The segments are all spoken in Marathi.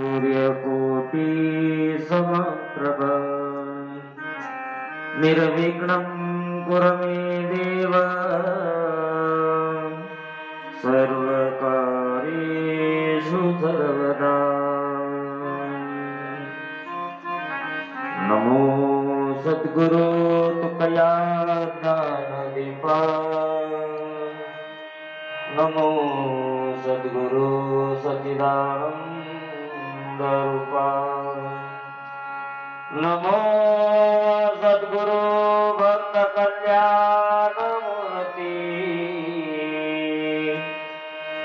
सूर्यकोटि समप्रभ निर्विघ्नं कुरु मे देव सर्वकार्येषु सर्वदा। नमो सद्गुरु तुकया ज्ञानदीपा, नमो सद्गुरु सच्चिदानंद रूपा, नमो सद्गुरु भक्त कल्याण मूर्ति,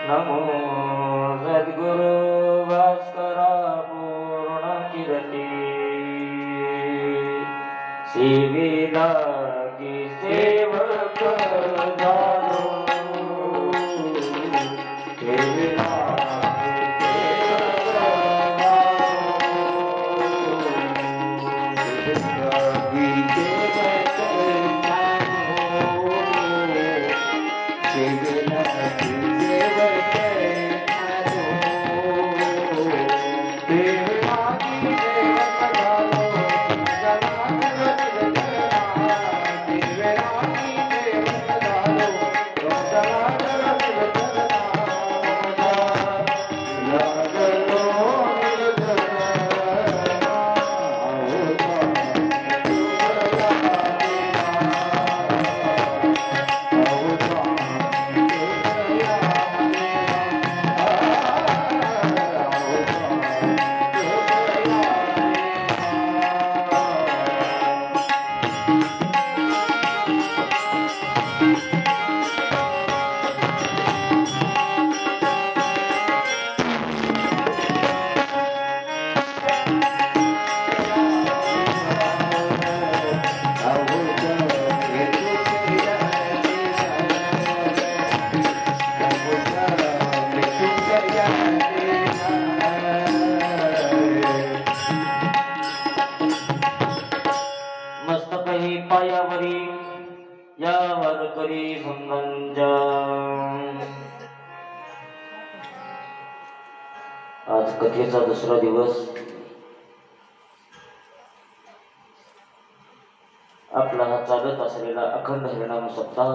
नमो सद्गुरु भास्करा पूर्ण कीर्ति। सेवेला की सेवक झालो, सेवेला पायावरी या वारकरी संतांच्या आज कथेचा दुसरा दिवस. आपला हा चालत असलेला अखंड हरिनाम सप्ताह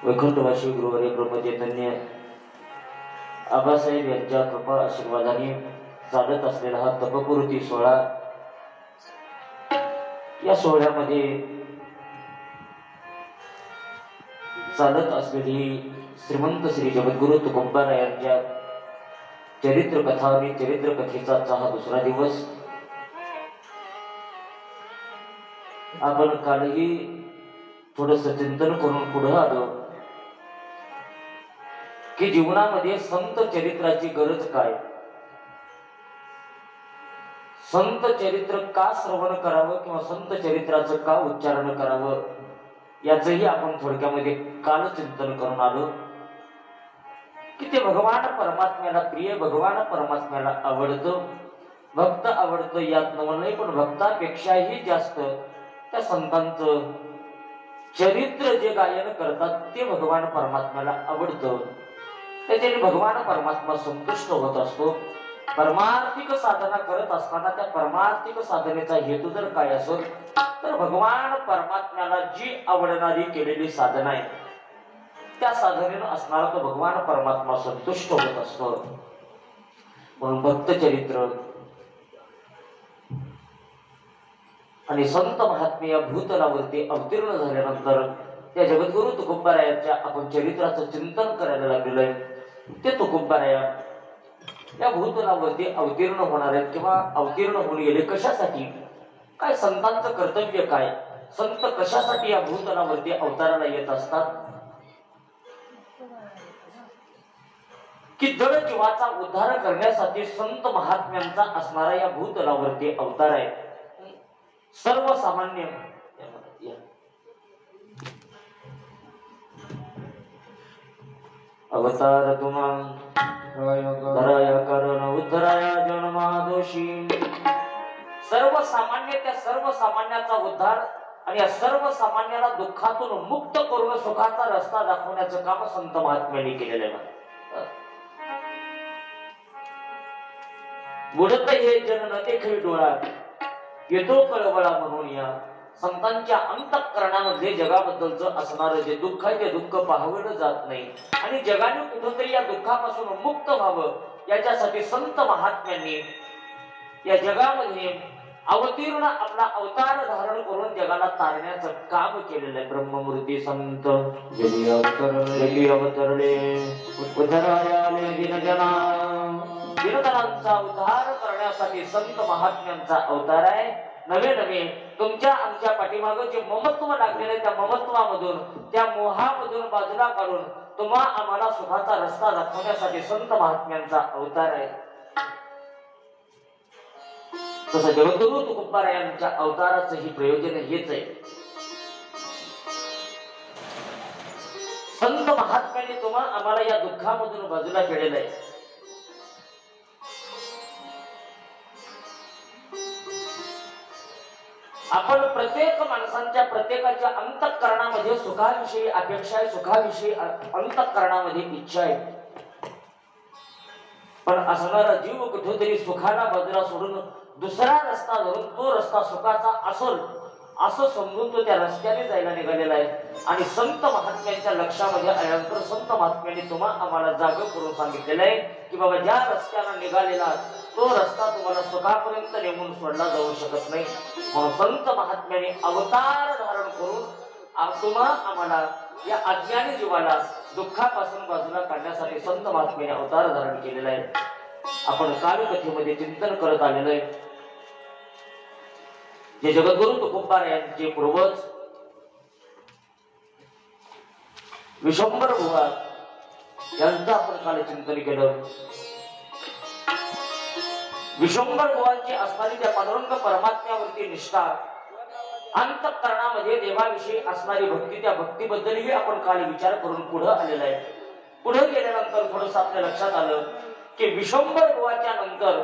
वैकुंठवासी गुरुवारी ब्रह्मचैतन्य आबासाहेब यांच्या कृपा आशीर्वादाने चालत असलेला हा तपपूर्ती सोहळा. या सोहळ्यामध्ये चालत असलेली श्रीमंत श्री जगद्गुरु तुकोबारायांच्या चरित्र कथा आणि चरित्र कथेचा हा दुसरा दिवस. आपण कालही थोडस चिंतन करून पुढे आलो की जीवनामध्ये संत चरित्राची गरज काय, संत चरित्र का श्रवण करावं किंवा संत चरित्राचं का उच्चारण करावं याचंही आपण थोडक्यामध्ये काल चिंतन करून आलो की ते भगवान परमात्म्याला प्रिय, भगवान परमात्म्याला आवडतं, भक्त आवडतं यात नवं नाही, पण भक्तापेक्षाही जास्त त्या संतांचं चरित्र जे गायन करतात ते भगवान परमात्म्याला आवडतं. त्याच्याने भगवान परमात्मा संतुष्ट होत असतो. परमार्थिक साधना करत असताना त्या परमार्थिक साधनेचा हेतू जर काय असेल तर भगवान परमात्म्याला जी आवडणारी केलेली साधना आहे त्या साधनेनं असणारा तो भगवान परमात्मा संतुष्ट होत असतो. म्हणून भक्त चरित्र आणि संत महात्मे या भूतलावरती अवतीर्ण झाल्यानंतर त्या जगद्गुरु तुकोबारायांच्या आपण चरित्राचं चिंतन करायला लागलेलं आहे. ते तुकोबाराया या भूतलावरती अवतीर्ण होणार आहेत किंवा अवतीर्ण होऊन गेले कशासाठी, काय संतांचं कर्तव्य काय, संत कशासाठी या भूतलावरती अवताराला येत असतात, की जड जीवाचा उद्धार करण्यासाठी संत महात्म्यांचा असणारा या भूतलावरती अवतार आहे. सर्वसामान्य अवतार तुम्हा धराया करण उद्धराया जन्मादोषी. सर्वसामान्य त्या सर्वसामान्याचा उद्धार आणि या सर्वसामान्याला दुःखातून मुक्त करून सुखाचा रस्ता दाखवण्याचं काम संत महात्म्यांनी केलेलं आहे. बुडत हे जन न देखी डोळा, येतो कळवळा म्हणून या. संतांच्या अंतःकरणामध्ये जगाबद्दलचं असणारं जे दुःख आहे ते दुःख पाहवलं जात नाही. आणि जगाने कुठंतरी या दुःखापासून मुक्त व्हावं याच्यासाठी संत महात्म्यांनी या जगामध्ये अवतीर्ण आपला अवतार धारण करून जगाला तारण्याचं काम केलेलं आहे. ब्रह्ममूर्ती संत जगी अवतरले उद्धरायाले दिनजना, दिनजनांचा उद्धार करण्यासाठी संत महात्म्यांचा अवतार आहे. नवे नवे तुमच्या आमच्या पाठीमागं जे ममत्व लागलेलं आहे त्या ममत्वामधून, त्या मोहामधून बाजूला काढून तुम्हा आम्हाला सुखाचा रस्ता दाखवण्यासाठी संत महात्म्यांचा अवतार आहे. तसं जगद्गुरु तुकोबारायांच्या अवताराचं ही प्रयोजन हेच आहे. संत महात्म्याने तुम्हा आम्हाला या दुःखामधून बाजूला केलेलं आहे. आपण प्रत्येक माणसांच्या प्रत्येकाच्या अंतःकरणामध्ये सुखाविषयी अपेक्षा आहे, सुखाविषयी अंतःकरणामध्ये इच्छा आहे. पण असणारा जीव कुठेतरी सुखाला बाजूला सोडून दुसरा रस्ता धरून तो रस्ता सुखाचा असेल असं समजून तो त्या रस्त्याने जायला निघालेला आहे. आणि संत महात्म्यांच्या लक्षामध्ये आल्यानंतर संत महात्म्यांनी तुम्हा आम्हाला जाग करून सांगितलेलं आहे की बाबा ज्या रस्त्याला निघालेला तो रस्ता तुम्हाला सुखापर्यंत नेऊन सोडला जाऊ शकत नाही. म्हणून संत महात्म्याने अवतार धारण करून तुम्हा आम्हाला या अज्ञानी जीवाला दुःखापासून बाजूला काढण्यासाठी संत महात्म्याने अवतार धारण केलेला आहे. आपण कालकथेमध्ये चिंतन करत आलेलो आहे. जे जगद्गुरु तुकोबारायांचे पूर्वज विश्वंभर बुवा यांचं आपण काल चिंतन केलं. विश्वंभर बुवांची असणारी त्या पांडुरंग परमात्म्यावरती निष्ठा, अंतःकरणामध्ये देवाविषयी असणारी भक्ती, त्या भक्तीबद्दलही आपण काल विचार करून पुढे आलेला आहे. पुढे गेल्यानंतर थोडस आपल्या लक्षात आलं की विश्वंभर बुवाच्या नंतर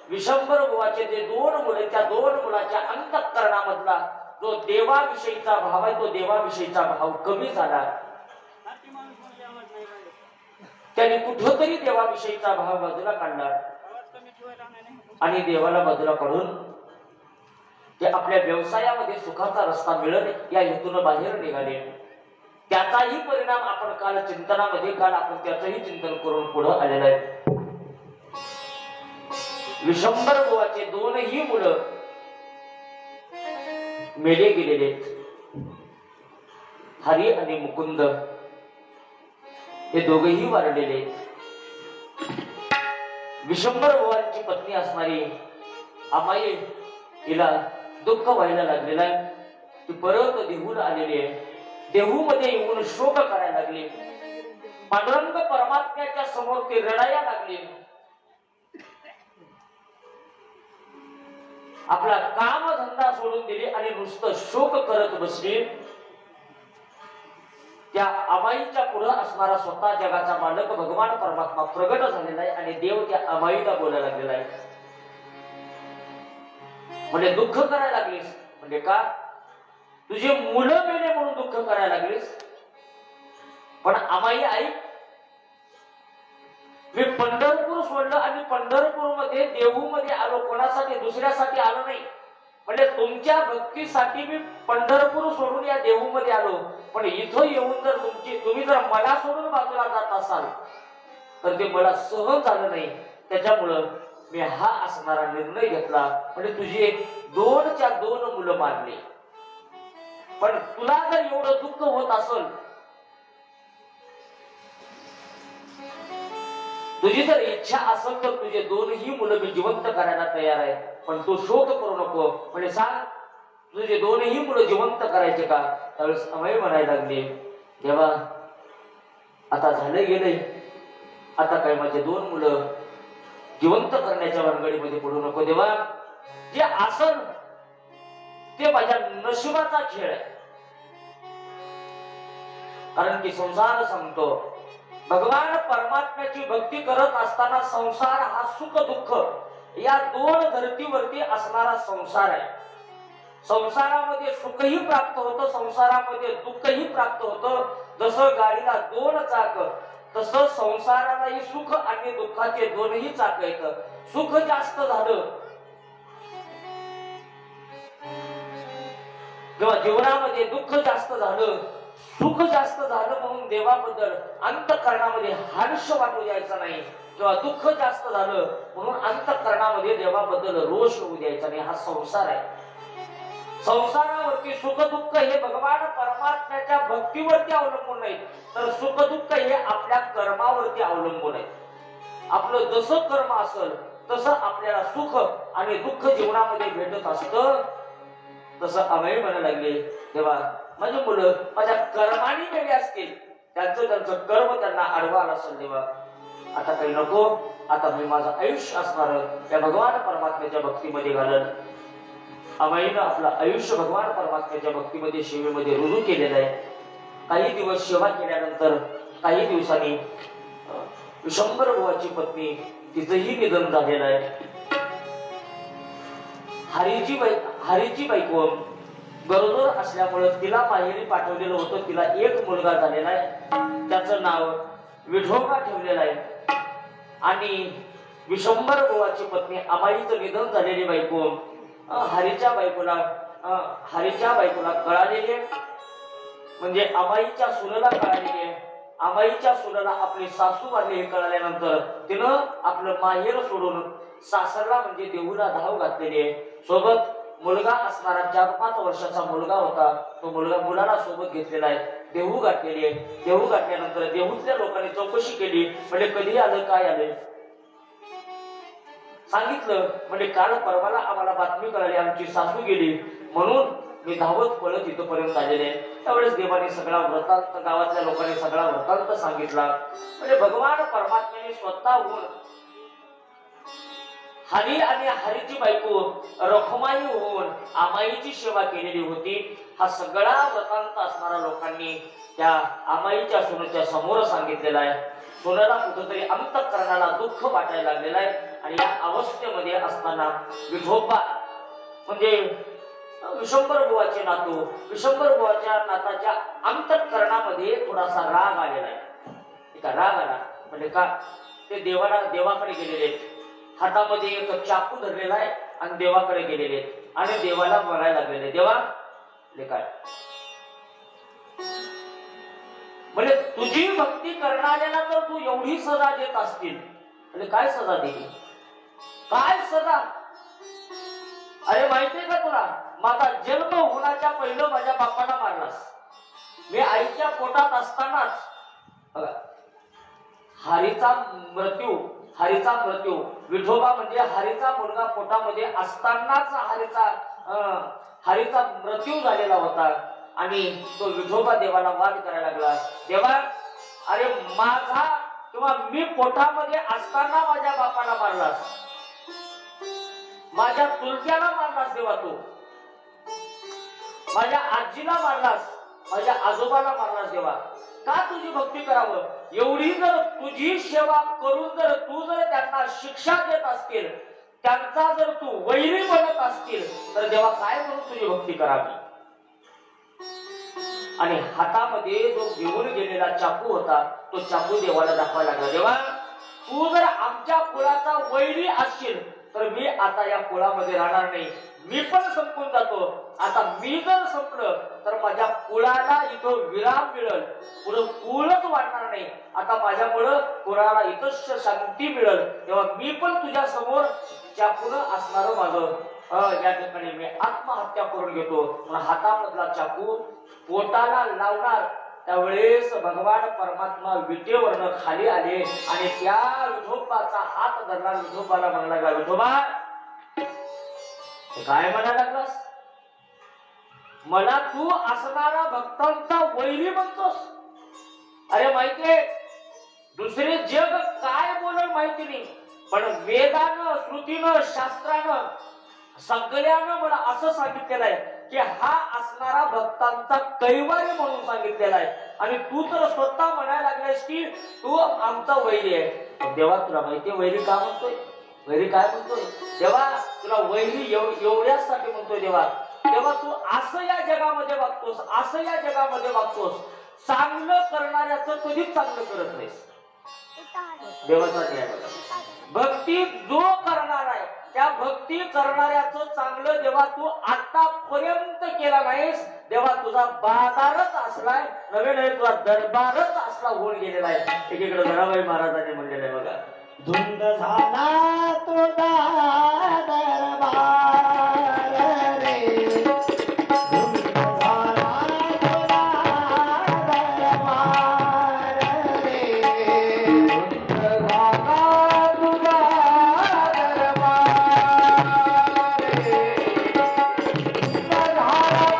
विश्वंभर बुवाचे जे दोन मुले, त्या दोन मुलाच्या अंतःकरणामधला जो देवाविषयीचा भाव आहे तो देवाविषयीचा भाव कमी झाला. त्यांनी कुठेतरी देवाविषयीचा भाव बाजूला काढला आणि देवाला बाजूला काढून ते आपल्या व्यवसायामध्ये सुखाचा रस्ता मिळेल या हेतून बाहेर निघाले. त्याचाही परिणाम आपण काल चिंतनामध्ये काल आपण त्याचंही चिंतन करून पुढे आलेलं आहे. विश्वंभर बुवाचे दोनही मुलं मेले गेलेले, हरी आणि मुकुंद हे दोघेही वारलेले. विश्वंभर बुवांची पत्नी असणारी अमाई हिला दुःख व्हायला लागलेलं आहे. ती परत देहून आलेली आहे. देहूमध्ये येऊन शोक करायला लागली. पांडुरंग परमात्म्याच्या समोर ती रडायला लागली. आपला काम धंदा सोडून दिली आणि नुसतं शोक करत बसली. त्या अमाईच्या पुढे असणारा स्वतः जगाचा मालक भगवान परमात्मा प्रगट झालेला आहे आणि देव त्या अमाईला बोलायला लागलेला आहे. म्हणजे दुःख करायला लागलीस म्हणजे का? तुझे मुलं मेले म्हणून दुःख करायला लागलीस. पण अमाई आई, मी पंढरपूर सोडलं आणि पंढरपूर मध्ये देहू मध्ये आलो, कोणासाठी दुसऱ्यासाठी आलो नाही. म्हणजे तुमच्या भक्तीसाठी मी पंढरपूर सोडून या देहू मध्ये आलो. पण इथं येऊन जर तुम्ही जर मला सोडून बाजूला जात असाल तर ते मला सहन झालं नाही. त्याच्यामुळं मी हा असणारा निर्णय घेतला. म्हणजे तुझे दोनच्या दोन मुलं मारली. पण तुला जर एवढं दुःख होत असेल, तुझी जर इच्छा असेल तर तुझे दोनही मुलं मी जिवंत करायला तयार आहे. पण तू शोक करू नको. म्हणजे सांग, तुझे दोनही मुलं जिवंत करायचे का? त्यावेळेस अमाई म्हणायला लागली, देवा आता झालं गेलंय, आता काय माझे दोन मुलं जिवंत करण्याच्या भानगडीमध्ये पडू नको. देवा जे असल ते माझ्या नशिबाचा खेळ आहे. कारण की संसार सांगतो, भगवान परमात्म्याची भक्ती करत असताना संसार हा सुख दुःख या दोन धर्तीवरती असणारा संसार आहे. संसारामध्ये सुखही प्राप्त होतं, संसारामध्ये दुःखही प्राप्त होतं. जसं गाडीला दोन चाक तसं संसारालाही सुख आणि दुःखाचे दोनही चाक आहेत. सुख जास्त झालं किंवा जीवनामध्ये दुःख जास्त झालं, सुख जास्त झालं म्हणून देवाबद्दल अंतःकरणामध्ये हर्ष वाटू द्यायचा नाही, किंवा दुःख जास्त झालं म्हणून अंतःकरणामध्ये देवाबद्दल रोष होऊ द्यायचा नाही. हा संसार आहे. संसारावरती सुख दुःख हे भगवान परमात्म्याच्या भक्तीवरती अवलंबून नाही, तर सुख दुःख हे आपल्या कर्मावरती अवलंबून आहे. आपलं जसं कर्म असेल तसं आपल्याला सुख आणि दुःख जीवनामध्ये भेटत असतं. तसं अभय म्हणायला लागले, तेव्हा माझी मुलं माझ्या कर्माने गेले असतील, त्यांचं कर्म त्यांना अडवा आला असेल, तेव्हा आता काही नको, आता मी माझं आयुष्य असणार या भगवान परमात्म्याच्या भक्तीमध्ये घालल. अमाईनं आपलं आयुष्य भगवान परमात्म्याच्या भक्तीमध्ये सेवेमध्ये रुजू केलेलं आहे. काही दिवस सेवा केल्यानंतर काही दिवसांनी विशंभर बुवाची पत्नी तिचंही निधन झालेलं आहे. हरीची बायको गरोदर असल्यामुळे तिला माहेरी पाठवलेलं होतं. तिला एक मुलगा झालेला आहे, त्याचं नाव विठोबा ठेवलेलं आहे. आणि विशंभर बुवाची पत्नी अमाईचं निधन झालेली बायको हरीच्या बायकोला कळालेली आहे, म्हणजे अमाईच्या सुनेला कळालेली आहे. अमाईच्या सुनेला आपली सासू वारली हे कळाल्यानंतर तिनं आपलं माहेर सोडून सासरला म्हणजे देहूला धाव घातलेली आहे. सोबत मुलगा असणारा 4-5 वर्षाचा मुलगा होता, तो मुलाला सोबत घेतलेला आहे. देहू गाठलेली आहे. देहू गाठल्यानंतर देहूतल्या लोकांनी चौकशी केली, म्हणजे कधी आलं, काय आलं सांगितलं. म्हणजे काल परवाला आम्हाला बातमी कळाली, आमची सासू गेली, म्हणून मी धावत पळत इथपर्यंत आलेले. त्यावेळेस देवाने सगळा वृत्तांत, गावातल्या लोकांनी सगळा वृत्तांत सांगितला. म्हणजे भगवान परमात्म्याने स्वतःहून हरी आणि हरीची बायको रखुमाई होऊन आमाईची सेवा केलेली होती. हा सगळा वृत्तांत असणाऱ्या लोकांनी त्या आमाईच्या सुनेच्या समोर सांगितलेला आहे. सुनेला कुठेतरी अंतःकरणाला दुःख वाटायला लागलेलं आहे. आणि या अवस्थेमध्ये असताना विठोबा म्हणजे विशंभर बुवाचे नातू, विशंभर बुवाच्या नाताच्या अंतःकरणामध्ये थोडासा राग आलेला आहे. का राग आला म्हणजे का, ते देवाकडे गेलेले, हातामध्ये एक चाकू धरलेला आहे आणि देवाकडे गेलेले आणि देवाला म्हणायला लागलेले, देवा काय म्हणजे तुझी भक्ती करणाऱ्याला तर तू एवढी सजा देत असतील, म्हणजे काय सजा दिली, काय सजा. अरे माहितीये का तुला, माझा जन्म होण्याच्या पहिलं माझ्या बापाला मारलास. मी आईच्या पोटात असतानाच बघा हरीचा मृत्यू विठोबा म्हणजे हरीचा मुलगा पोटामध्ये असतानाच हरीचा मृत्यू झालेला होता. आणि तो विठोबा देवाला वाद करायला लागला, देवा अरे माझा किंवा मी पोटामध्ये असताना माझ्या बापाला मारलास, माझ्या चुलत्याला मारलास, देवा तू माझ्या आजीला मारलास, माझ्या आजोबाला मारलास, देवा का तुझी भक्ती करावं. एवढी जर तुझी सेवा करून जर तू जर त्यांना शिक्षा देत असतील, त्यांचा जर तू वैरी बनत असतील, तर देवा काय म्हणून तुझी भक्ती करावी. आणि हातामध्ये जो घेऊन गेलेला चाकू होता, तो चाकू देवाला दाखवायला लागला, देवा तू जर आमच्या कुळाचा वैरी असशील तर मी आता या कुळामध्ये राहणार नाही, मी पण संपून जातो. आता मी जर संपलं तर माझ्या कुळाला इथं विराम मिळेल, पुढे कुळच वाढणार नाही. आता माझ्यामुळं कुळाला इथं शांती मिळेल, तेव्हा मी पण तुझ्या समोर चाकून असणार माझं या ठिकाणी मी आत्महत्या करून घेतो. हातामधला चाकू पोटाला लावणार त्यावेळेस भगवान परमात्मा विटेवरनं खाली आले आणि त्या विठोबाचा हात धरला. विठोबाला म्हणायला लागला, विठोबा काय म्हणायला लागलास, मला तू असणारा भक्तांचा वैरी म्हणतोस. अरे माहितीये दुसरे जग काय बोलल माहिती नाही, पण वेदानं, श्रुतीनं, शास्त्रानं सगळ्यानं मला असं सांगितलेलं आहे की हा असणारा भक्तांचा कैवारी म्हणून सांगितलेला आहे. आणि तू तर स्वतः म्हणायला लागलास की तू आमचा वैरी आहे. देवा तुला माहितीये वैरी का म्हणतोय, वैरी काय म्हणतोय, देवा तुला वैरी एवढ्यासाठी म्हणतोय. देवा तेव्हा तू असं या जगामध्ये वागतोस, असं या जगामध्ये वागतोस, चांगलं करणाऱ्याचं कधीच चांगलं करत नाहीस. देवाचा न्याय बघा. भक्ती जो करणार आहे त्या भक्ती करणाऱ्याचं चांगलं जेव्हा तू आतापर्यंत केला नाहीस तेव्हा तुझा बाजारच असलाय, नवे नवे तुझा दरबारच असला होऊन गेलेला आहे. एकीकडे धराबाई महाराजांनी म्हणलेलं आहे बघा, धुंद झाला तुझा दरबार रे, धुंद झाला तुझा दरबार रे, धुंद झाला तुझा दरबार रे, धुंद झाला तुझा दरबार रे,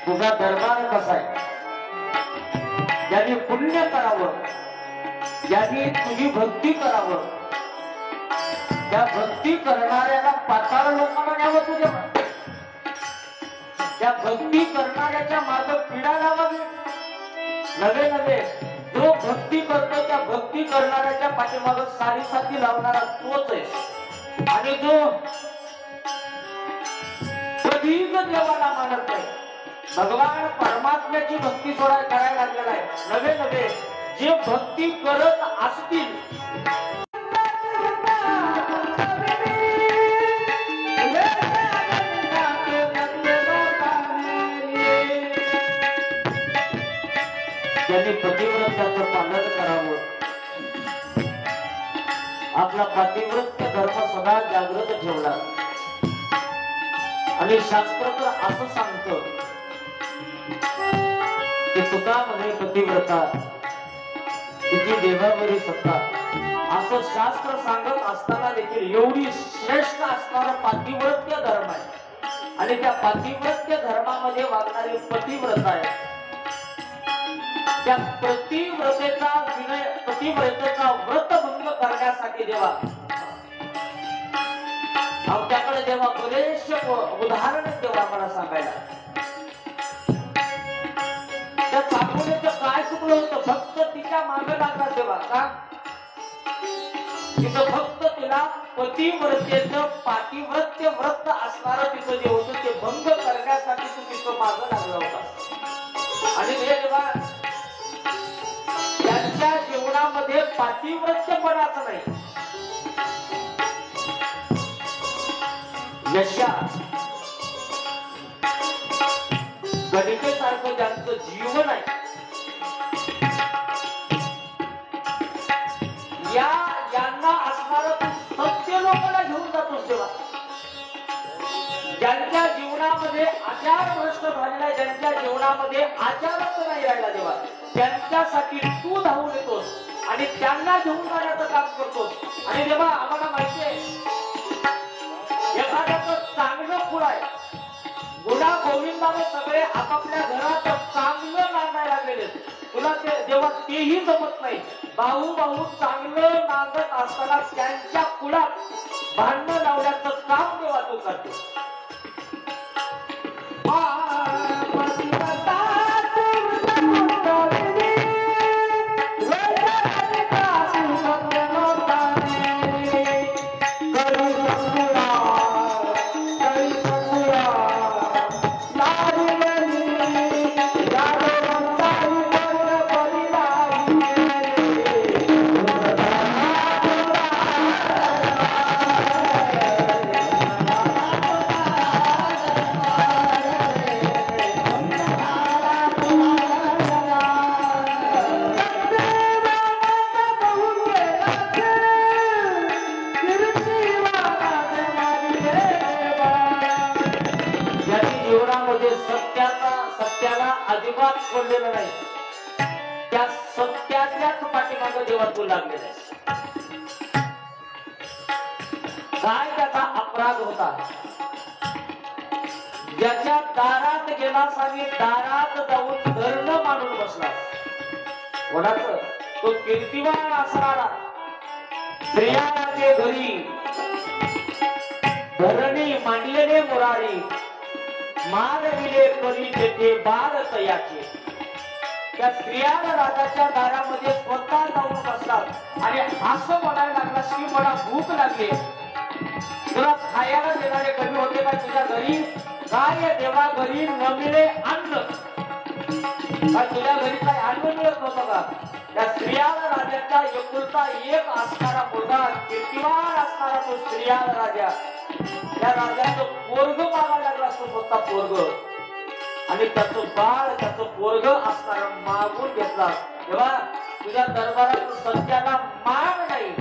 धुंद ज्यांनी पुण्य करावं, ज्यांनी तुझी भक्ती करावं, त्या भक्ती करणाऱ्याला पाताळ लोकांना न्यावं तुझ्या, त्या भक्ती करणाऱ्याच्या मागे पिढा लावावी. नवे नवे जो भक्ती करतो त्या भक्ती करणाऱ्याच्या पाठीमागे सारी साथी लावणारा तोच आहे. आणि जो कधीच देवाला मानत नाही, भगवान परमात्म्याची भक्ती करायला लागलेला आहे. नवे नवे जे भक्ती करत असतील त्यांनी पतिव्रत्याचं पालन करावं, आपला पतिव्रत्य धर्म सदा जागृत ठेवला. आणि शास्त्र तर असं सांगतं की तुकामध्ये पतिव्रता तिची देवावरी सत्ता, असं शास्त्र सांगत असताना देखील एवढी श्रेष्ठ असणारा पातिव्रत्य धर्म आहे. आणि त्या पातिव्रत्य धर्मामध्ये वागणारी पतिव्रता आहे. त्या पतिव्रतेचा विनय, पतिव्रतेचा व्रतभंग करण्यासाठी जेव्हा आमच्याकडे जेव्हा बरेचसे उदाहरण तेव्हा मला सांगायला, त्या चांगुलेचं काय चुकलं होतं, फक्त तिच्या मागे लागला तेव्हा का तिथं फक्त तिला पतिव्रतेचं पातिव्रत्य व्रत असणारं तिथं जे होतं ते भंग करण्यासाठी तू तिथं मागं लागला होता. आणि हे जेव्हा त्यांच्या जीवनामध्ये पातिव्रत्यपणाचं नाही, यशा गणितेसारखं ज्यांचं जीवन आहे यांना असणारं सत्य लोकांना घेऊन जातोस तेव्हा, ज्यांच्या जीवनामध्ये आचार भ्रष्ट झालेला आहे, ज्यांच्या जीवनामध्ये आचारच नाही राहिला तेव्हा त्यांच्यासाठी तू धावून येतोस आणि त्यांना घेऊन जाण्याचं काम करतोस. आणि तेव्हा आम्हाला माहिती आहे एखाद्याचं चांगलं फुल आहे, गुणा गोविंदाने सगळे आपापल्या घरात चांगलं नांदायला गेले, तुला ते जेव्हा तेही जमत नाही, भाऊ भाऊ चांगलं नांदत असताना त्यांच्या कुळात भांडण लावण्याचं काम तेव्हा तू करतो. अजिबात सोडलेलं नाही. त्या सत्याच्याच पाठीमागे देवा तू लागलेला आहेस. काय त्याचा अपराध होता? ज्याच्या दारात गेलास आणि दारात जाऊन धरण मांडून बसलास. कोणाचं? तो कीर्तिवान असणारा स्त्रियांचे घरी धरणी मांडलेले मुरारी मानविले करी तेथे बाळ तयाचे. त्या स्त्रियाला राजाच्या दारामध्ये स्वतः जाऊन बसतात आणि असं म्हणायला लागला की मला भूक लागली. तुला खायला देणारे कमी होते का तुझ्या घरी? काय देवा घरी न मिळे अन्न? काय तुझ्या घरी काय अन्न मिळत नव्हतं का? त्या स्त्रियाला राजाचा एकुलता एक असणारा मुलगा कीर्तिवान असणारा तो स्त्रियाला राजा त्या राजाचं पोरग मागायला लागला असतो. स्वतः पोरग आणि त्याचं बाळ त्याचं पोरग असणारा मागून घेतला. तेव्हा तुझ्या दरबारात सत्याला मान नाही.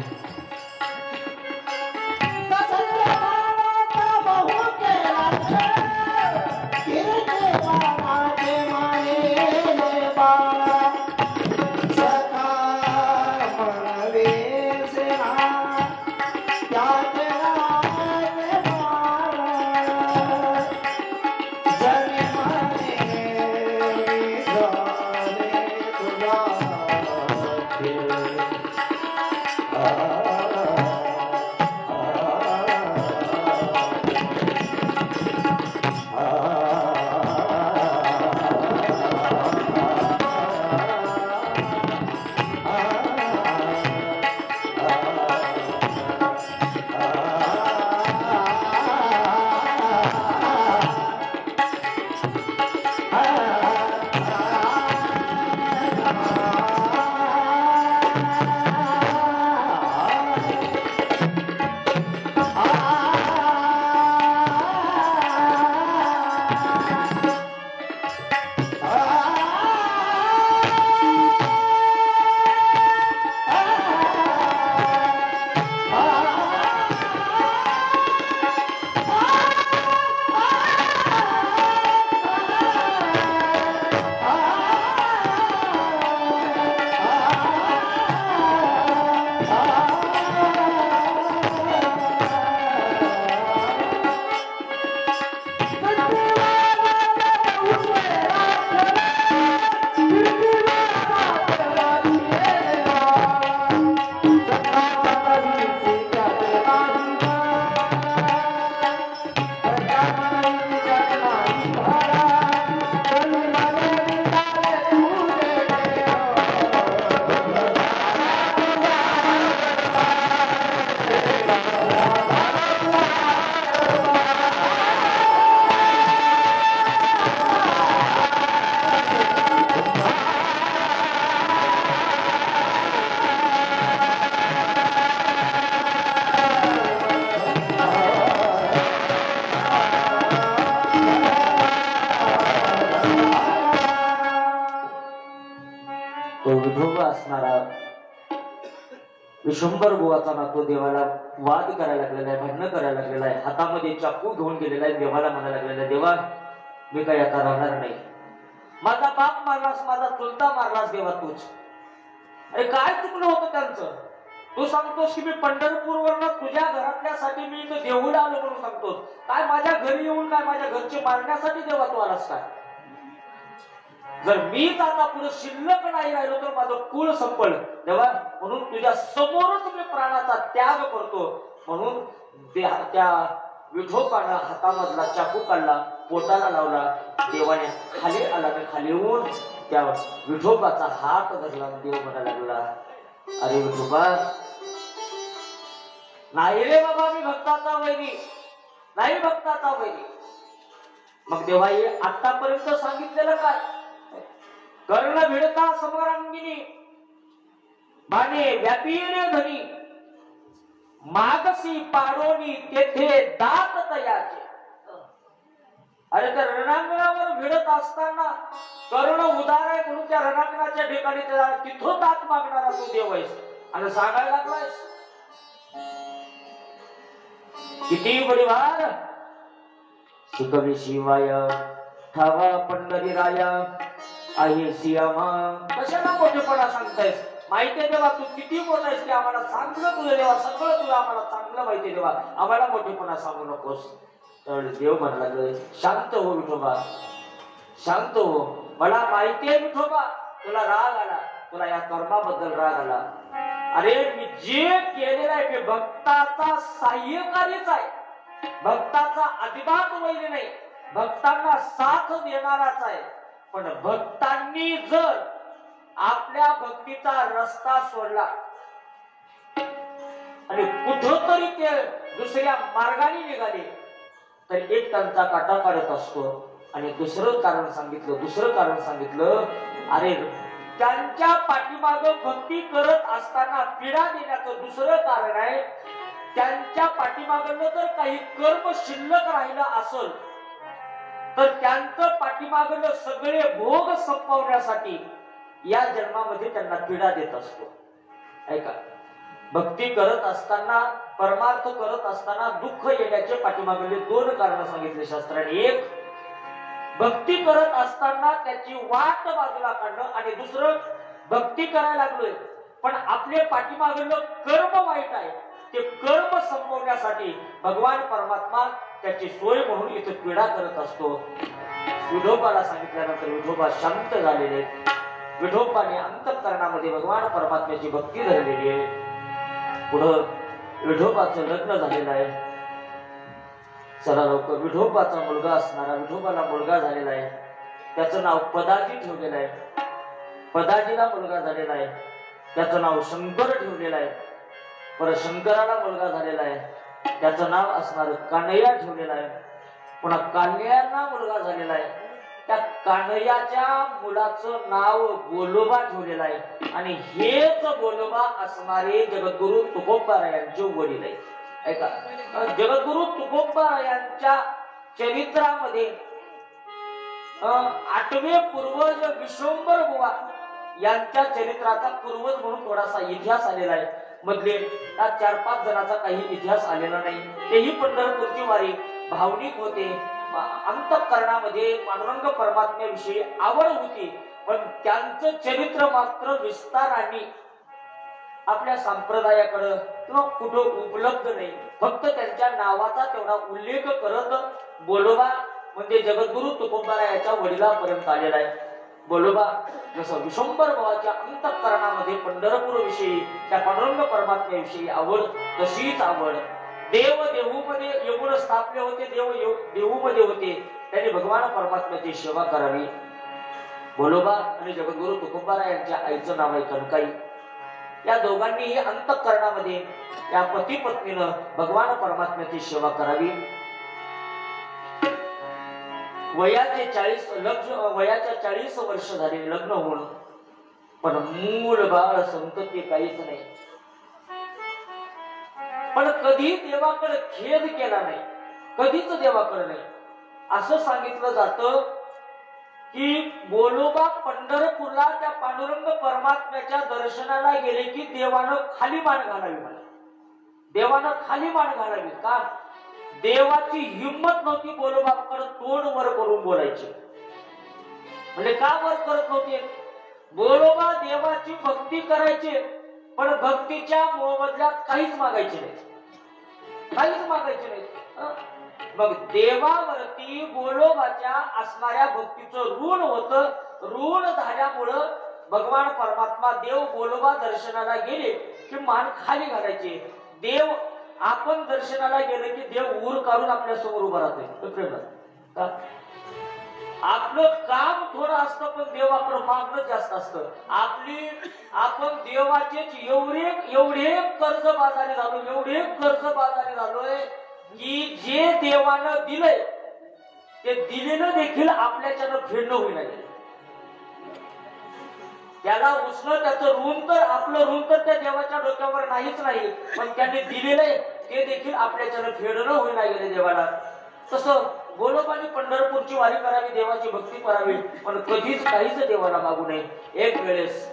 विश्वंभर बुवाचा नातू देवाला वाद करायला लागलेला आहे, भांडणं करायला लागलेला आहे, हातामध्ये चाकू घेऊन गेलेला आहे. देवाला म्हणायला लागलेला आहे, देवा मी काही आता राहणार नाही. माझा बाप मारलास, माझा चुलता मारलास देवा तूच. अरे काय चुकलं होतं त्यांचं? तू सांगतोस की मी पंढरपूरवरनं तुझ्या घरातल्यासाठी मी इथं देऊला आलो म्हणून सांगतोस. काय माझ्या घरी येऊन काय माझ्या घरचे मारण्यासाठी देवा तू आलास काय? जर मीच आता पुढे शिल्लक नाही राहिलो तर माझं कुळ संपल देवा. म्हणून तुझ्या समोरच मी प्राणाचा त्याग करतो. म्हणून त्या विठोबानं हातामधला चाकू काढला, पोटाला लावला. देवाने खाली आला, खाली येऊन त्या विठोबाचा हात धरला. देव म्हणायला लागला, अरे विठोबा नाही रे बाबा, मी भक्ताचा वैरी नाही, भक्ताचा वैरी. मग देवा हे आतापर्यंत सांगितलेलं काय? कर्ण भिडता समरांगिनी बाणे व्यापीने धनी मागसी पाडोनी तेथे दात तयाचे. अरे त्या रणांगणावर भिडत असताना कर्ण उदार आहे म्हणून त्या रणांगणाच्या ठिकाणी तिथं दात मागणारा तू देव आहेस आणि सांगायला लागलायस. किती बडीवार शिकवी शिवाय ठावा पंढरी राया आहे सियामा. कशाला मोठेपणा सांगतायस? माहितीये देवा तू किती बोलायस की आम्हाला चांगलं तुझं देवा, सगळं तुला आम्हाला चांगलं माहितीये देवा, आम्हाला मोठेपणा सांगू नकोस. तर देव म्हणाला शांत हो विठोबा, शांत हो. मला माहितीये विठोबा तुला राग आला, तुला या कर्माबद्दल राग आला. अरे मी जे केलेलं आहे मी भक्ताचा सहाय्यकारीच आहे, भक्ताचा अजिबात वैर नाही, भक्तांना साथ देणाराच आहे. पण भक्तांनी जर आपल्या भक्तीचा रस्ता सोडला आणि कुठंतरी ते दुसऱ्या मार्गाने निघाले तर एक त्यांचा काटा काढत असतो. आणि दुसरं कारण सांगितलं, अरे त्यांच्या पाठीमाग भक्ती करत असताना पीडा देण्याचं दुसरं कारण आहे, त्यांच्या पाठीमागलं जर काही कर्म शिल्लक राहिलं असेल तर त्यांचं पाठीमागलं सगळे भोग संपवण्यासाठी या जन्मामध्ये त्यांना पीडा देत असतो. ऐका, भक्ती करत असताना, परमार्थ करत असताना दुःख येण्याचे पाठीमागले दोन कारण सांगितले शास्त्राने. एक, भक्ती करत असताना त्याची वाट बाजूला काढणं, आणि दुसरं, भक्ती करायला लागलोय पण आपले पाठीमागलं कर्म वाईट आहे, ते कर्म संपवण्यासाठी भगवान परमात्मा त्याची सोय म्हणून इथे पीडा करत असतो. विठोबाला सांगितल्यानंतर विठोबा शांत झालेले, विठोबाने अंतःकरणामध्ये भगवान परमात्म्याची भक्ती धरलेली आहे. पुढं विठोबाचं लग्न झालेलं आहे. चला लवकर, विठोबाचा मुलगा असणारा, विठोबाला मुलगा झालेला आहे, त्याचं नाव पदाजी ठेवलेलं आहे. पदाजीला मुलगा झालेला आहे, त्याचं नाव शंकर ठेवलेलं आहे. परत शंकराला मुलगा झालेला आहे, त्याचं नाव असणार कान्हैया ठेवलेलं आहे. पुन्हा कान्हैयांना मुलगा झालेला आहे, त्या कान्हैयाच्या मुलाचं नाव गोलोबा ठेवलेलं आहे. आणि हेच गोलोबा असणारे जगद्गुरु तुकोबा यांचे वडील आहे. ऐका, जगद्गुरु तुकोबा यांच्या चरित्रामध्ये 8वे पूर्वज विश्वंभर बुवा यांच्या चरित्राचा पूर्वज म्हणून थोडासा इतिहास आलेला आहे. मधले 4-5 जणांचा काही इतिहास आलेला नाही. तेही पंढरपूरची वारी भावनिक होते, अंतःकरणामध्ये पांडुरंग परमात्म्याविषयी आवड होती, पण त्यांचं चरित्र मात्र विस्ताराने आपल्या संप्रदायाकडे किंवा कुठं उपलब्ध नाही. फक्त त्यांच्या नावाचा तेवढा उल्लेख करत बोलोबा म्हणजे जगद्गुरु तुकोबारायाच्या वडिलांपर्यंत आलेला आहे. बोलोबा जसं विश्वंभर भावाच्या अंतःकरणामध्ये पंढरपूर विषयी, त्या पांडुरंग परमात्म्याविषयी आवड, तशीच आवड देव देहूमध्ये येऊन स्थापले होते, देव देहूमध्ये होते, त्यांनी भगवान परमात्म्याची सेवा करावी. बोलोबा आणि जगद्गुरु तुकोबाराय यांच्या आईचं नाव आहे कनकाई. या दोघांनीही अंतःकरणामध्ये या पती पत्नीनं भगवान परमात्म्याची सेवा करावी. वयाच्या 40 वर्ष झाले लग्न होऊन, पण मूल बाळ संतती काहीच नाही. पण कधी देवाकडे खेद केला नाही, कधीच देवाकडे नाही. असं सांगितलं जातं की बोलोबा पंढरपूरला त्या पांडुरंग परमात्म्याच्या दर्शनाला गेले की देवानं खाली मान घालावी, मला देवानं खाली मान घालावी. का? देवाची हिंमत नव्हती बोलोबाकडे तोंड वर करून बोलायची. म्हणजे का वर करत नव्हते? बोलोबा देवाची भक्ती करायचे, पण भक्तीच्या मोबदल्यात काहीच मागायचे नाही, काहीच मागायचे नाही. मग देवावरती बोलोबाच्या असणाऱ्या भक्तीचं ऋण होतं. ऋण झाल्यामुळं भगवान परमात्मा देव बोलोबा दर्शनाला गेले की मान खाली घालायचे. देव आपण दर्शनाला गेले की देव ऊर काढून आपल्या समोर उभा राहतोय. आपलं काम थोडं असतं पण देवाकडे मागणं जास्त असतं. आपण देवाचेच एवढे कर्जबाजारी झालो, एवढे कर्जबाजारी झालोय की जे देवानं दिलंय ते दिलेलं देखील आपल्याच्यानं फेडणं होईना. त्याला उचलं त्याचं ऋण तर, आपलं ऋण तर त्या देवाच्या डोक्यावर नाहीच नाही, पण त्याने दिलेलं आहे ते देखील आपल्याच्यानं फेडणं होईना गेले देवाला. तसं बोलोबाने पंढरपूरची वारी करावी, देवाची भक्ती करावी, पण कधीच काहीच देवाला मागू नये. एक वेळेस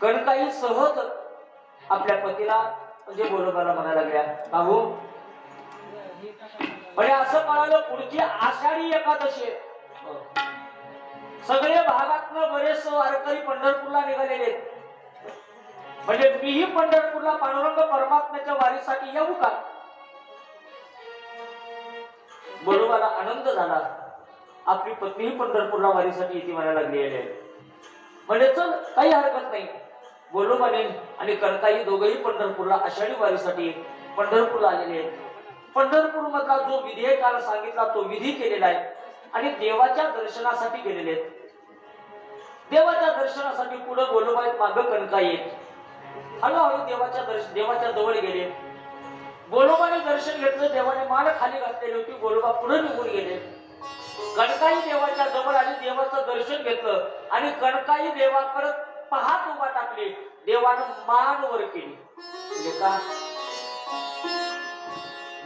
कणकाई सहज आपल्या पतीला म्हणजे बोलोबाला म्हणायला लागल्या, बाबू म्हणजे असं कळालं पुढची आषाढी एकादशी. सगळे भागातनं बरेच वारकरी पंढरपूरला निघालेले आहेत. म्हणजे मीही पंढरपूरला पांडुरंग परमात्म्याच्या वारीसाठी येऊ का? बोलोबाला आनंद झाला. आपली पत्नीही पंढरपूरला वारीसाठी येते म्हणायला लागली आहे. म्हणजे चल काही हरकत नाही. बोलोबाने आणि कणकाई दोघेही पंढरपूरला आषाढी वारीसाठी पंढरपूरला आलेले आहेत. पंढरपूर मधला जो विधी काल सांगितला तो विधी केलेला आहे आणि देवाच्या दर्शनासाठी गेलेले आहेत. देवाच्या दर्शनासाठी पुढे बोलोबा मागं कणकाई आहेत. हळूहळू देवाच्या जवळ गेले. बोलोबाने दर्शन घेतलं. देवाने मान खाली घातलेली होती. बोलोबा पुढे निघून गेले. कणकाई देवाच्या जवळ आली. देवाचं दर्शन घेतलं आणि कणकाई देवाकडे पाहत उभा टाकली. देवानं मान वर केली. म्हणजे का?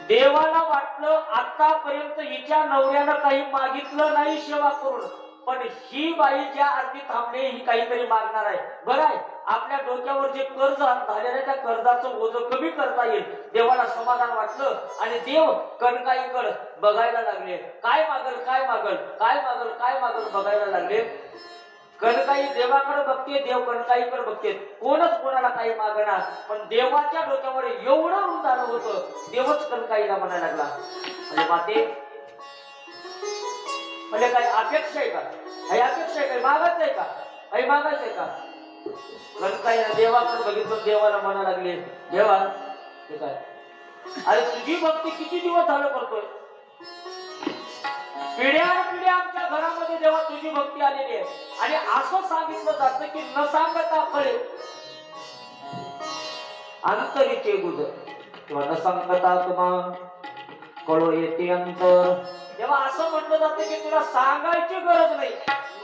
देवाला वाटलं आतापर्यंत हिच्या नवऱ्यानं काही मागितलं नाही सेवा करून, पण ही बाई ज्या आरती थांबले ही काहीतरी मागणार आहे. बरं आहे आपल्या डोक्यावर जे कर्ज झालेलं आहे त्या कर्जाचं ओझं कमी करता येईल. देवाला समाधान वाटलं आणि देव कणकाईकडे बघायला लागले. काय मागल काय मागल काय मागल काय मागल बघायला लागले. कणकाई देवाकडे बघते. देव कणकाईकडे बघते. कोणच कोणाला काही मागणार, पण देवाच्या डोक्यावर एवढं ऋण झालं होतं. देवच कणकाईला म्हणायला लागला म्हणजे माते म्हणजे काही अपेक्षा आहे का? काही अपेक्षा आहे? काही मागायचं आहे का? काही मागायचं आहे का? कणकाईला देवाकडे बघितलं. देवाला म्हणा लागले देवा हे काय? अरे तुझी भक्ती किती दिवस झालं करतोय. पिढ्यानपिढ्या आमच्या घरामध्ये देवा तुझी भक्ती आलेली आहे आणि असं सांगितलं जातं की न सांगता फळे अंतरीचे गुज किंवा न सांगता तुम्हा कळो येते अंतर. तेव्हा असं म्हटलं जातं की तुला सांगायची गरज नाही.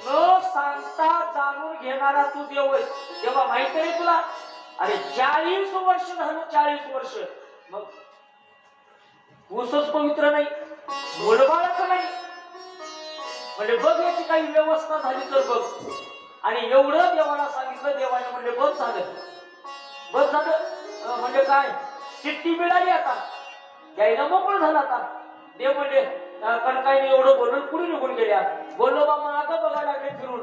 न सांगता जाणून घेणारा तू देव आहेस. तेव्हा माहिती नाही तुला. अरे 40 वर्ष झालं. 40 वर्ष मग ऊसच पवित्र नाही. मुलबाळच नाही. म्हणजे बघ याची काही व्यवस्था झाली तर बघ. आणि एवढं देवाला सांगितलं. देवाने म्हणजे बस झालं. बस झालं म्हणजे काय? चिठ्ठी मिळाली आता. यायला मोकळ झाला आता. देव म्हणजे कणकाईने एवढं बोलून पुढे निघून गेल्या. बोलोबा मागं बघायला लागले फिरून.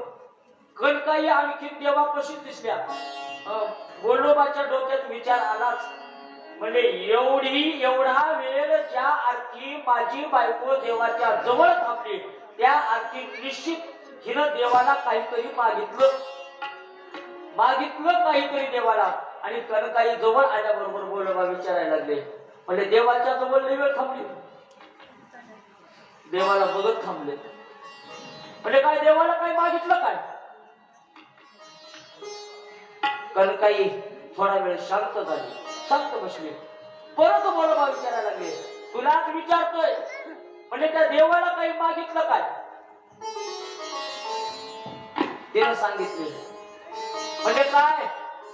कणकाई आणखी देवापाशी दिसल्या. बोलोबाच्या डोक्यात विचार आलाच. म्हणजे एवढा वेळ ज्या अर्थी माझी बायको देवाच्या जवळ थांबली त्या अर्थी निश्चित हिनं देवाला काहीतरी मागितलं काहीतरी देवाला. आणि कणकाई जवळ आल्याबरोबर बोलोबा विचारायला लागले. म्हणजे देवाच्या जवळ लई वेळ थांबली. देवाला बघत थांबले. म्हणजे काय देवाला काय मागितलं काय? कणकाई थोडा वेळ शांत झाली. शांत बसली. परत बोलोबा विचारायला लागले तुलाच विचारतोय म्हणजे त्या देवाला काही मागितलं काय? तिने सांगितले. म्हणजे काय?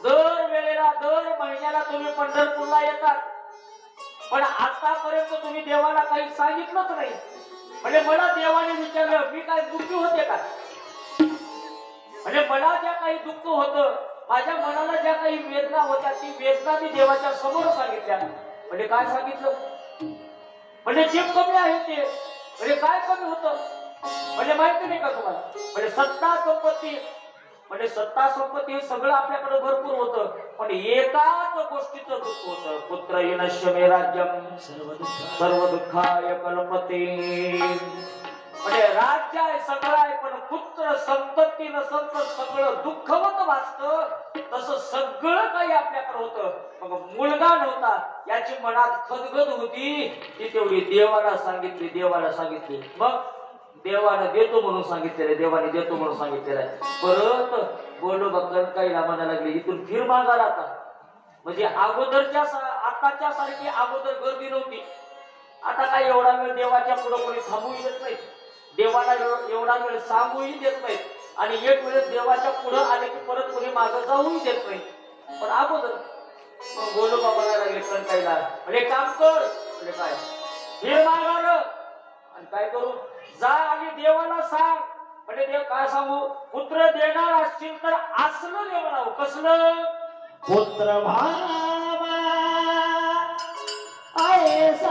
दर वेळेला दर महिन्याला तुम्ही पंढरपूरला येतात पण आतापर्यंत तुम्ही देवाला काही सांगितलंच नाही. म्हणजे मला देवाने विचारलं मी काय दुःखी होते का? म्हणजे मला ज्या काही दुःख होतं माझ्या मनाला ज्या काही वेदना होत्या ती वेदना मी देवाच्या समोर सांगितल्या. म्हणजे काय सांगितलं? म्हणजे जे कमी आहे ते म्हणजे काय कमी होतं म्हणजे माहिती नाही का तुम्हाला? म्हणजे सत्ता संपत्ती सगळं आपल्याकडे भरपूर होतं पण एकाच गोष्टीचं दुःख होतं. पुत्र विनश्य मे राज्यम सर्व दुःखाय कल्पते. म्हणजे राज्य आहे सगळं आहे पण पुत्र संपत्ती नसल तर सगळं दुःखवत वाचतं. तसं सगळं काही आपल्याकडे होतं. मग मुलगा नव्हता याची मनात खदगद होती ती तेवढी देवाला सांगितली. मग देवाने देतो म्हणून सांगितलेलं. देवाने देतो म्हणून सांगितलेलं आहे. परत बोलोबा कणकाईला म्हणायला लागले इथून फिर मागायला आता. म्हणजे आताच्या सारखी अगोदर गर्दी नव्हती. आता काय एवढा वेळ देवाच्या पुढे कोणी थांबू येत नाही. देवाला एवढा वेळ सांगूही देत नाही आणि एक वेळेस देवाच्या पुढे आले की परत कोणी मागे जाऊही देत नाही. पण अगोदर मग बोलोबा म्हणायला लागले कणकाईला म्हणजे काम कर. म्हणजे काय? फिर मागायला आणि काय करू? जा आणि देवाला सांग. म्हणजे देव काय सांगू? पुत्र देणार असतील तर असलं देव नाव. कसलं? पुत्र भावा ऐसा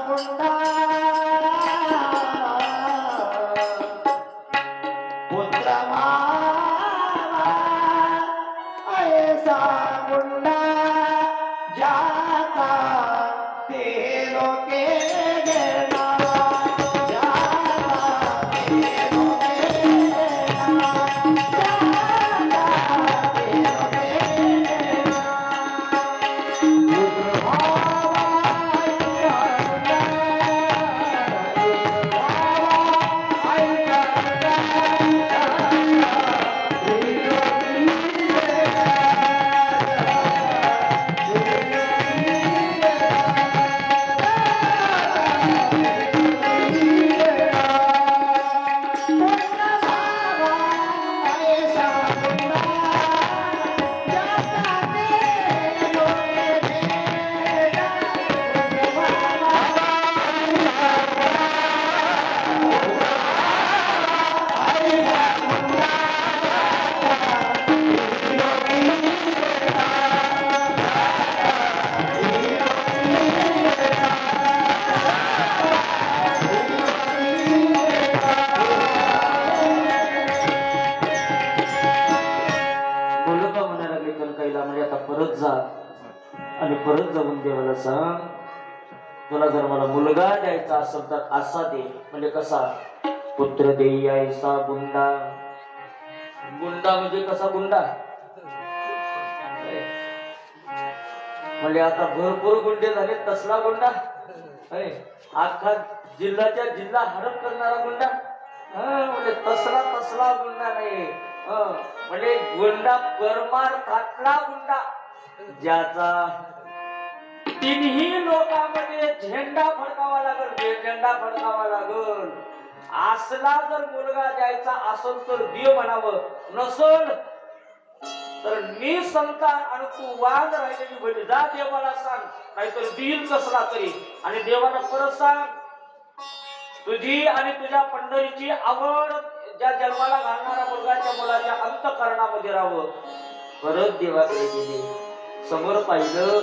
मुंडा पुत्र परत जाऊन देवाला सांग, तुला जर मला मुलगा द्यायचा असेल तर असा दे. म्हणजे कसा? पुत्र देई ऐसा गुंडा. गुंडा म्हणजे कसा गुंडा? म्हणजे आता भरपूर गुंडे झाले तसला गुंडा, अख्खा जिल्ह्याच्या जिल्हा हडप करणारा गुंडा. म्हणजे तसला गुंडा नाही. म्हणजे गुंडा परमार्थातला गुंडा, ज्याचा तिन्ही लोकांमध्ये झेंडा फडकावा लागल, झेंडा फडकावा लागल. असला जर मुलगा द्यायचा असेल तर देव म्हणावं, नसल तर मी संतान आणि तू वाद राहिलेली म्हणजे जा देवाला सांग, नाहीतर देईल कसला तरी. आणि देवाला परत सांग, तुझी आणि तुझ्या पंढरीची आवड ज्या जन्माला घालणारा मुलगाच्या मुलाच्या अंतःकरणामध्ये राहावं. परत देवाकडे गेले, समोर पाहिलं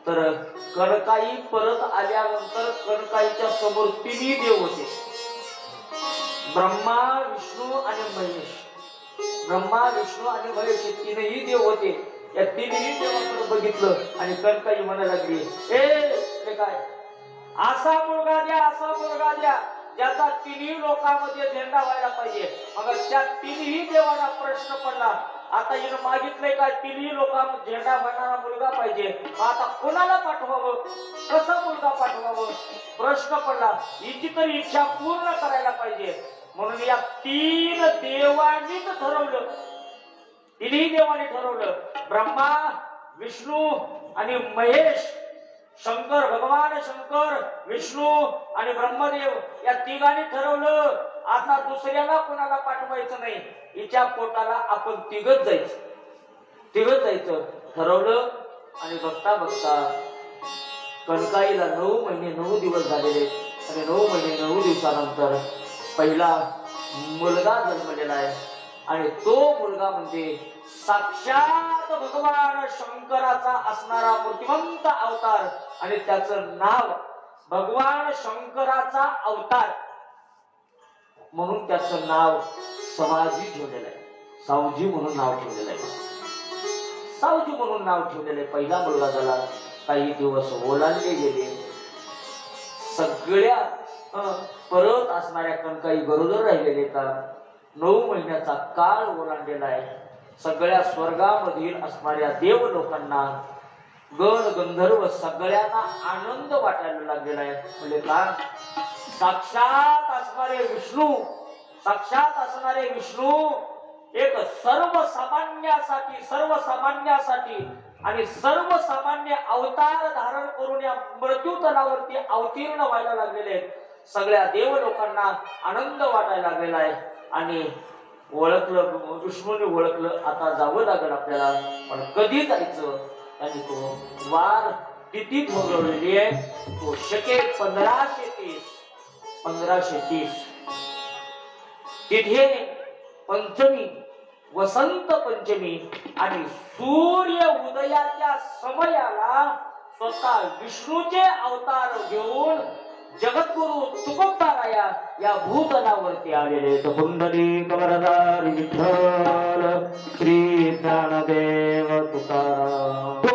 तर कणकाई परत आल्यानंतर कणकाईच्या समोर तिन्ही देव होते, ब्रह्मा विष्णू आणि महेश. ब्रह्मा विष्णू आणि महेश हे तीनही देव होते. या तिन्ही देवाकडे बघितलं आणि कणकाई म्हणायला लागली, ए काय असा मुलगा द्या, असा मुलगा द्या ज्याचा तिन्ही लोकांमध्ये झेंडा व्हायला पाहिजे. मग त्या तिन्ही देवांना प्रश्न पडला, आता हिनं मागितलंय काय? तिन्ही लोकांमध्ये झेंडा बनणारा मुलगा पाहिजे. आता कोणाला पाठवावं, कसा मुलगा पाठवावं प्रश्न पडला. हिची तरी इच्छा पूर्ण करायला पाहिजे. म्हणून या तीन देवांनीच ठरवलं, तिन्ही देवांनी ठरवलं, ब्रह्मा विष्णू आणि महेश, शंकर भगवान शंकर, विष्णू आणि ब्रह्मदेव या तिघांनी ठरवलं, आता दुसऱ्याला कोणाला पाठवायचं नाही, हिच्या पोटाला आपण तिघच जायचं ठरवलं. आणि बघता बघता कणकाईला 9 महिने 9 दिवस झालेले आणि 9 महिने 9 दिवसानंतर पहिला मुलगा जन्मलेला आहे. आणि तो मुलगा म्हणजे साक्षात भगवान शंकराचा असणारा मूर्तिमंत अवतार. आणि त्याचं नाव भगवान शंकराचा अवतार म्हणून त्याचं नाव समाजी ठेवलेलं आहे, सावजी म्हणून नाव ठेवलेलं आहे. सावजी म्हणून नाव ठेवलेलं आहे. पहिला मुलगा झाला. काही दिवस ओलांडले गेले. सगळ्या परत असणाऱ्या कणकाई गरोदर राहिलेले का 9 महिन्याचा काळ ओलांडलेला आहे. सगळ्या स्वर्गामधील असणाऱ्या देव लोकांना, गण गंधर्व सगळ्यांना आनंद वाटायला लागलेला आहे. म्हणजे का? साक्षात असणारे विष्णू एक सर्वसामान्यासाठी आणि सर्वसामान्य अवतार धारण करून या मृत्यूतलावरती अवतीर्ण व्हायला लागलेले आहेत. सगळ्या देव लोकांना आनंद वाटायला लागलेला आहे. आणि ओळखलं, विष्णूने ओळखलं, आता जावं लागेल आपल्याला. पण कधी जायचं? त्यांनी तो द्वार तिथी ठरवलेली आहे. तो शके 1530 तिथे पंचमी, वसंत पंचमी आणि सूर्य उदयाच्या समयाला स्वतः विष्णूचे अवतार घेऊन जगद्गुरु तुकोबाराया या भूतलावरती आलेले. पुंडलिक वरदारी विठ्ठल श्री ज्ञानदेव तुकाराम.